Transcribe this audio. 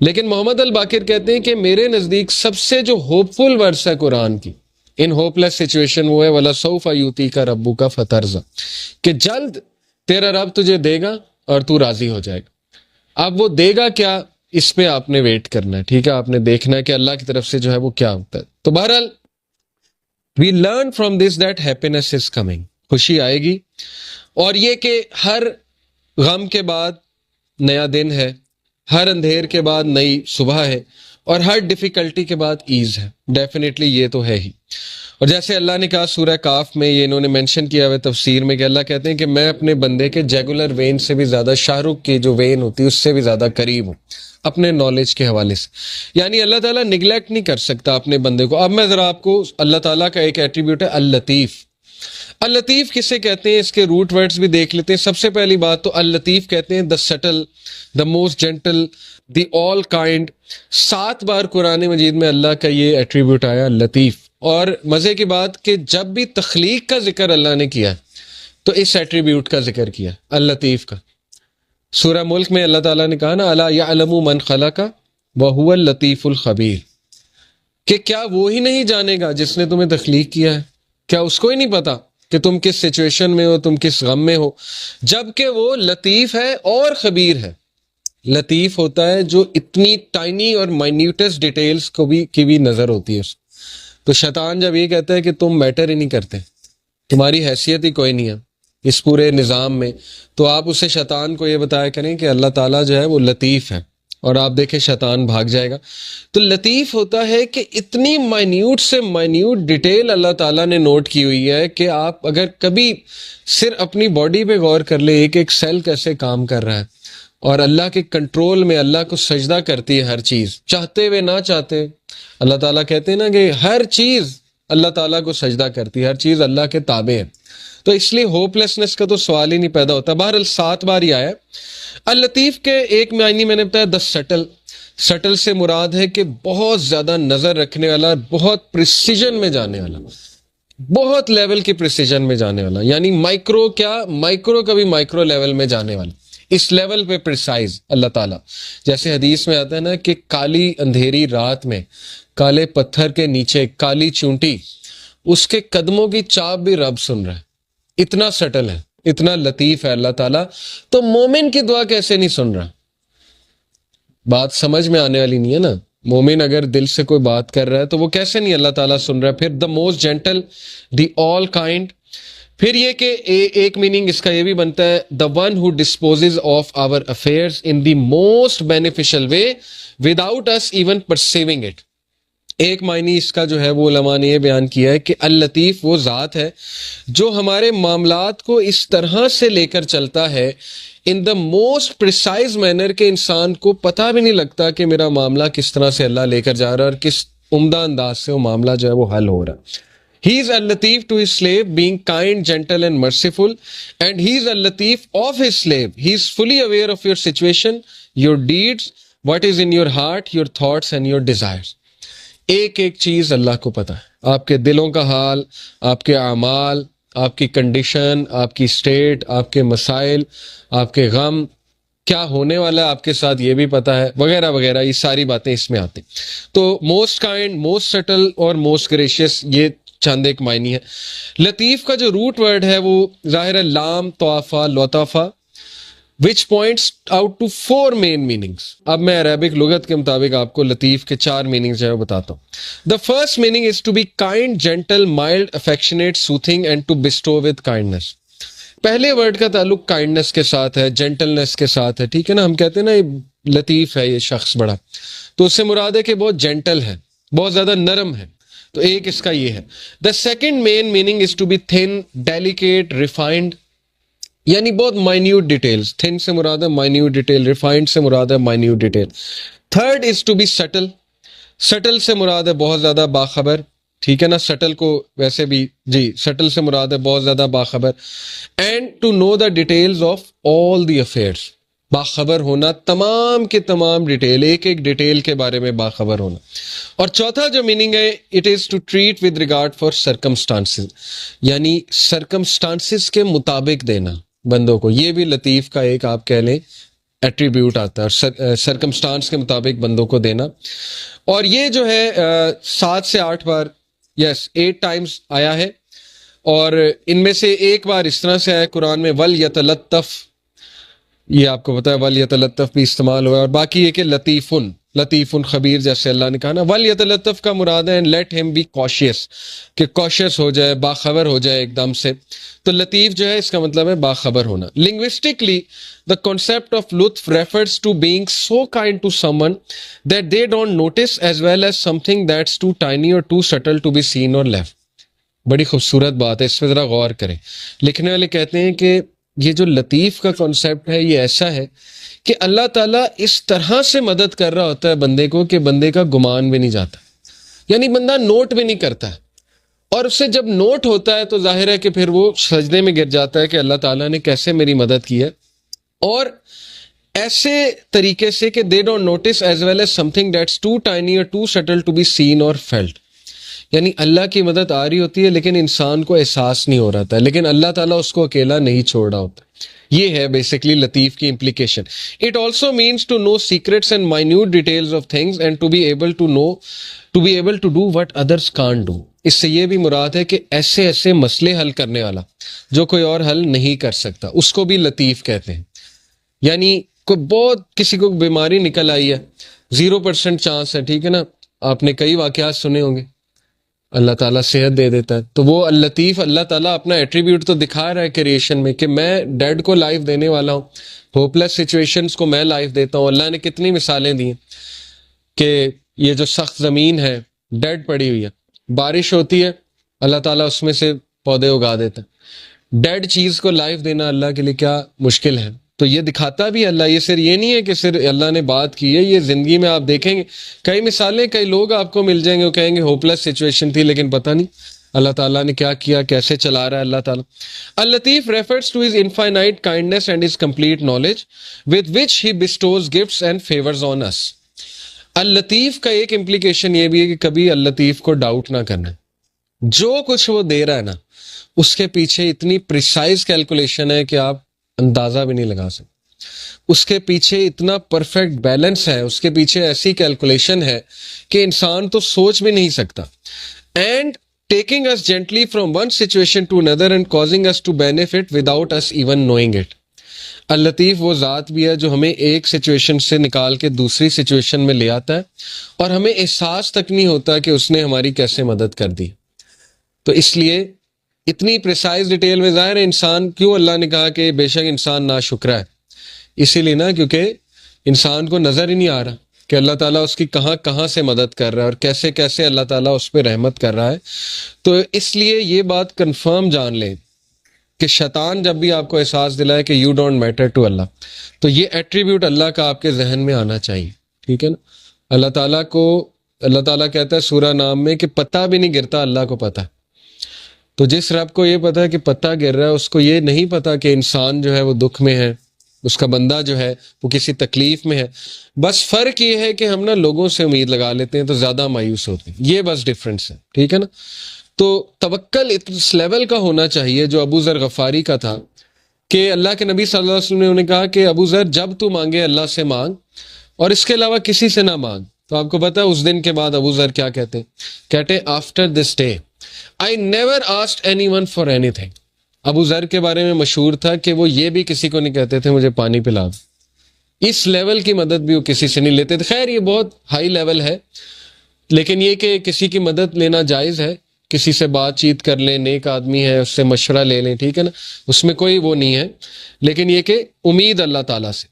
لیکن محمد الباقر کہتے ہیں کہ میرے نزدیک سب سے جو ہوپ فل ورس ہے قرآن کی ان ہوپ لیس سچویشن وہ ہے وَلَسَوْفَ يُؤْتِيكَ رَبُّكَ فَتَرْضَىٰ، کہ جلد تیرا رب تجھے دے گا اور تو راضی ہو جائے گا۔ اب وہ دے گا کیا، اس پہ آپ نے ویٹ کرنا ہے، ٹھیک ہے، آپ نے دیکھنا ہے کہ اللہ کی طرف سے جو ہے وہ کیا ہوتا ہے۔ تو بہرحال we learn from this that happiness is coming، خوشی آئے گی، اور یہ کہ ہر غم کے بعد نیا دن ہے، ہر اندھیر کے بعد نئی صبح ہے، اور ہر ڈیفیکلٹی کے بعد ایز ہے، ڈیفینیٹلی یہ تو ہے ہی۔ اور جیسے اللہ نے کہا سورہ کاف میں، یہ انہوں نے مینشن کیا ہوا تفسیر میں، کہ اللہ کہتے ہیں کہ میں اپنے بندے کے جیگولر وین سے بھی زیادہ، شاہ رخ کی جو وین ہوتی ہے اس سے بھی زیادہ قریب ہوں اپنے نالج کے حوالے سے۔ یعنی اللہ تعالیٰ نگلیکٹ نہیں کر سکتا اپنے بندے کو۔ اب میں ذرا آپ کو اللہ تعالیٰ کا ایک ایٹریبیوٹ ہے اللطیف۔ اللطیف کسے کہتے ہیں، اس کے روٹ ورڈز بھی دیکھ لیتے ہیں۔ سب سے پہلی بات تو اللطیف کہتے ہیں the subtle, the most gentle, the all kind. 7 بار قرآن مجید میں اللہ کا یہ ایٹریبیوٹ آیا لطیف۔ اور مزے کی بات کہ جب بھی تخلیق کا ذکر اللہ نے کیا تو اس ایٹریبیوٹ کا ذکر کیا، اللطیف کا۔ سورہ ملک میں اللہ تعالیٰ نے کہا نا الا یعلم من خلق وہو اللطیف الخبیر، کہ کیا وہی نہیں جانے گا جس نے تمہیں تخلیق کیا ہے؟ کیا اس کو ہی نہیں پتا کہ تم کس سچویشن میں ہو، تم کس غم میں ہو؟ جبکہ وہ لطیف ہے اور خبیر ہے۔ لطیف ہوتا ہے جو اتنی ٹائنی اور مائنیوٹس ڈیٹیلز کو بھی کی بھی نظر ہوتی ہے اس۔ تو شیطان جب یہ کہتا ہے کہ تم میٹر ہی نہیں کرتے، تمہاری حیثیت ہی کوئی نہیں ہے اس پورے نظام میں، تو آپ اسے، شیطان کو یہ بتایا کریں کہ اللہ تعالیٰ جو ہے وہ لطیف ہے، اور آپ دیکھیں شیطان بھاگ جائے گا۔ تو لطیف ہوتا ہے کہ اتنی مائنیوٹ سے مائنیوٹ ڈیٹیل اللہ تعالیٰ نے نوٹ کی ہوئی ہے کہ آپ اگر کبھی صرف اپنی باڈی پہ غور کر لیں، ایک ایک سیل کیسے کام کر رہا ہے، اور اللہ کے کنٹرول میں اللہ کو سجدہ کرتی ہے ہر چیز، چاہتے ہوئے نہ چاہتے۔ اللہ تعالیٰ کہتے ہیں نا کہ ہر چیز اللہ تعالیٰ کو سجدہ کرتی ہے، ہر چیز اللہ کے تابع ہے۔ تو اس لیے ہوپ لیسنس کا تو سوال ہی نہیں پیدا ہوتا۔ بہرحال 7 بار ہی آیا۔ اللطیف کے ایک معنی میں نے بتایا دا سٹل۔ سٹل سے مراد ہے کہ بہت زیادہ نظر رکھنے والا، بہت پریسیجن میں جانے والا، بہت لیول کی پریسیجن میں جانے والا، یعنی مائکرو، کیا مائکرو کا بھی مائکرو لیول میں جانے والا، اس لیول پہ پریسائز اللہ تعالیٰ۔ جیسے حدیث میں آتا ہے نا کہ کالی اندھیری رات میں کالے پتھر کے نیچے کالی چونٹی، اس کے قدموں کی چاپ بھی رب سن رہا ہے۔ اتنا سٹل ہے، اتنا لطیف ہے اللہ تعالیٰ۔ تو مومن کی دعا کیسے نہیں سن رہا؟ بات سمجھ میں آنے والی نہیں ہے نا۔ مومن اگر دل سے کوئی بات کر رہا ہے تو وہ کیسے نہیں اللہ تعالیٰ سن رہا ہے؟ پھر the most gentle, the all kind. پھر یہ کہ ایک میننگ اس کا یہ بھی بنتا ہے the one who disposes of our affairs in the most beneficial way without us even perceiving it. ایک معنی اس کا جو ہے وہ علماء نے یہ بیان کیا ہے کہ اللطیف وہ ذات ہے جو ہمارے معاملات کو اس طرح سے لے کر چلتا ہے ان دا موسٹ پریسائز مینر کہ انسان کو پتہ بھی نہیں لگتا کہ میرا معاملہ کس طرح سے اللہ لے کر جا رہا ہے اور کس عمدہ انداز سے وہ معاملہ جو ہے وہ حل ہو رہا ہے۔ He is al-Latif to his slave, being kind, gentle and merciful, and he is al-Latif of his slave. He is fully aware of your situation, your deeds, what is in your heart, your thoughts and your desires. ایک ایک چیز اللہ کو پتہ ہے، آپ کے دلوں کا حال، آپ کے اعمال، آپ کی کنڈیشن، آپ کی سٹیٹ، آپ کے مسائل، آپ کے غم، کیا ہونے والا ہے آپ کے ساتھ یہ بھی پتہ ہے، وغیرہ وغیرہ، یہ ساری باتیں اس میں آتی۔ تو موسٹ کائنڈ، موسٹ سٹل اور موسٹ گریشیس، یہ چند ایک معنی ہے۔ لطیف کا جو روٹ ورڈ ہے وہ ظاہر ہے لام طوافہ لطافہ which points out to 4 main meanings۔ اب میں عربک لغت کے مطابق آپ کو لطیف کے 4 meanings جو ہے بتاتا ہوں۔ The first meaning is to be kind, gentle, mild, affectionate, soothing and to bestow with kindness۔ پہلے ورڈ کا تعلق کائنڈنس کے ساتھ ہے، جینٹلنس کے ساتھ ہے، ٹھیک ہے نا۔ ہم کہتے ہیں نا یہ لطیف ہے یہ شخص بڑا، تو اس سے مراد ہے کہ بہت جینٹل ہے، بہت زیادہ نرم ہے۔ تو ایک اس کا یہ ہے۔ The second main meaning is to be thin, delicate, refined, یعنی بہت مائنیوٹ ڈیٹیلز۔ تھن سے مراد ہے مائنیوٹ ڈیٹیل، ریفائنڈ سے مراد ہے minute detail. Third is to be subtle, subtle سے مراد ہے بہت زیادہ باخبر، ٹھیک ہے نا۔ سٹل کو ویسے بھی جی سٹل سے مراد ہے بہت زیادہ باخبر۔ And to know the details of all the affairs, باخبر ہونا تمام کے تمام ڈیٹیل، ایک ایک ڈیٹیل کے بارے میں باخبر ہونا۔ اور چوتھا جو میننگ ہے it is to treat with regard for circumstances, یعنی سرکمسٹانسز کے مطابق دینا بندوں کو۔ یہ بھی لطیف کا ایک آپ کہہ لیں ایٹریبیوٹ آتا ہے اور سرکمسٹانس کے مطابق بندوں کو دینا. اور یہ جو ہے 7 سے 8 بار 8 ٹائمز آیا ہے, اور ان میں سے ایک بار اس طرح سے آیا قرآن میں وَلْيَتَلَطَّفْ, یہ آپ کو پتا ہے وَلْيَتَلَطَّفْ بھی استعمال ہوا ہے, اور باقی یہ کہ لطیف خبیر جیسے اللہ نے کہا نا. وَلْيَتَلَطَّفْ کا مراد ہے let him be cautious, کہ cautious ہو جائے, باخبر ہو جائے ایک دم سے. تو لطیف جو ہے اس کا مطلب ہے باخبر ہونا. Linguistically, the concept of لطف refers to being so kind to someone that they don't notice, as well as something that's too tiny or too subtle to be seen or left. بڑی خوبصورت بات ہے, اس پہ ذرا غور کریں. لکھنے والے کہتے ہیں کہ یہ جو لطیف کا کانسیپٹ ہے یہ ایسا ہے کہ اللہ تعالیٰ اس طرح سے مدد کر رہا ہوتا ہے بندے کو کہ بندے کا گمان بھی نہیں جاتا, یعنی بندہ نوٹ بھی نہیں کرتا ہے, اور اس سے جب نوٹ ہوتا ہے تو ظاہر ہے کہ پھر وہ سجدے میں گر جاتا ہے کہ اللہ تعالیٰ نے کیسے میری مدد کی ہے. اور ایسے طریقے سے کہ they don't notice as well as something that's too tiny or too subtle to be seen or felt, یعنی اللہ کی مدد آ رہی ہوتی ہے لیکن انسان کو احساس نہیں ہو رہا تھا, لیکن اللہ تعالیٰ اس کو اکیلا نہیں چھوڑ رہا ہوتا. یہ ہے بیسکلی لطیف کی implication. It also means to know secrets and minute details of things and to be able to do what others can't do. اس سے یہ بھی مراد ہے کہ ایسے مسئلے حل کرنے والا جو کوئی اور حل نہیں کر سکتا, اس کو بھی لطیف کہتے ہیں. یعنی کوئی بہت کسی کو بیماری نکل آئی ہے, 0% چانس ہے, ٹھیک ہے نا, آپ نے کئی واقعات سنے ہوں گے, اللہ تعالیٰ صحت دے دیتا ہے. تو وہ اللطیف, اللہ تعالیٰ اپنا ایٹریبیوٹ تو دکھا رہا ہے کریشن میں کہ میں ڈیڈ کو لائف دینے والا ہوں, ہوپ لیس سچویشنز کو میں لائف دیتا ہوں. اللہ نے کتنی مثالیں دی ہیں کہ یہ جو سخت زمین ہے ڈیڈ پڑی ہوئی ہے, بارش ہوتی ہے اللہ تعالیٰ اس میں سے پودے اگا دیتا ہے. ڈیڈ چیز کو لائف دینا اللہ کے لیے کیا مشکل ہے. تو یہ دکھاتا بھی اللہ, یہ صرف یہ نہیں ہے کہ صرف اللہ نے بات کی ہے, یہ زندگی میں آپ دیکھیں گے کئی مثالیں, کئی لوگ آپ کو مل جائیں گے وہ کہیں گے ہوپ لیس سچویشن تھی لیکن پتہ نہیں اللہ تعالیٰ نے کیا کیا, کیسے چلا رہا ہے اللہ تعالیٰ. اللطیف refers to his infinite kindness and his complete knowledge with which he bestows gifts and favors on us. اللطیف کا ایک امپلیکیشن یہ بھی ہے کہ کبھی اللطیف کو ڈاؤٹ نہ کرنا, جو کچھ وہ دے رہا ہے نا اس کے پیچھے اتنی پریسائز کیلکولیشن ہے کہ آپ اندازہ بھی نہیں لگا سکتے. اس کے پیچھے اتنا پرفیکٹ بیلنس ہے, اس کے پیچھے ایسی کیلکولیشن ہے کہ انسان تو سوچ بھی نہیں سکتا. And taking us gently from one situation to another and causing us to benefit without us even knowing it. اللطیف وہ ذات بھی ہے جو ہمیں ایک سچویشن سے نکال کے دوسری سچویشن میں لے آتا ہے اور ہمیں احساس تک نہیں ہوتا کہ اس نے ہماری کیسے مدد کر دی. تو اس لیے اتنی پریسائز ڈیٹیل میں ظاہر ہے انسان, کیوں اللہ نے کہا کہ بے شک انسان ناشکرا ہے, اسی لیے نا کیونکہ انسان کو نظر ہی نہیں آ رہا کہ اللہ تعالیٰ اس کی کہاں سے مدد کر رہا ہے اور کیسے اللہ تعالیٰ اس پہ رحمت کر رہا ہے. تو اس لیے یہ بات کنفرم جان لیں کہ شیطان جب بھی آپ کو احساس دلائے کہ یو ڈونٹ میٹر ٹو اللہ, تو یہ ایٹریبیوٹ اللہ کا آپ کے ذہن میں آنا چاہیے, ٹھیک ہے نا. اللہ تعالیٰ کہتا ہے سورہ نام میں کہ پتہ بھی نہیں گرتا, اللہ کو پتہ ہے. تو جس رب کو یہ پتا ہے کہ پتہ گر رہا ہے, اس کو یہ نہیں پتا کہ انسان جو ہے وہ دکھ میں ہے, اس کا بندہ جو ہے وہ کسی تکلیف میں ہے. بس فرق یہ ہے کہ ہم نا لوگوں سے امید لگا لیتے ہیں تو زیادہ مایوس ہوتے ہیں, یہ بس ڈفرینس ہے, ٹھیک ہے نا. تو توکل اس لیول کا ہونا چاہیے جو ابو ذر غفاری کا تھا کہ اللہ کے نبی صلی اللہ علیہ وسلم نے انہیں کہا کہ ابو ذر جب تو مانگے اللہ سے مانگ اور اس کے علاوہ کسی سے نہ مانگ. تو آپ کو پتا ہے اس دن کے بعد ابو ذر کیا کہتے ہیں after this day I never asked anyone for anything. ابو ذر کے بارے میں مشہور تھا کہ وہ یہ بھی کسی کو نہیں کہتے تھے مجھے پانی پلا, اس لیول کی مدد بھی وہ کسی سے نہیں لیتے تھے. خیر یہ بہت ہائی لیول ہے, لیکن یہ کہ کسی کی مدد لینا جائز ہے, کسی سے بات چیت کر لیں, نیک آدمی ہے اس سے مشورہ لے لیں, ٹھیک ہے نا, اس میں کوئی وہ نہیں ہے. لیکن یہ کہ امید اللہ تعالیٰ سے,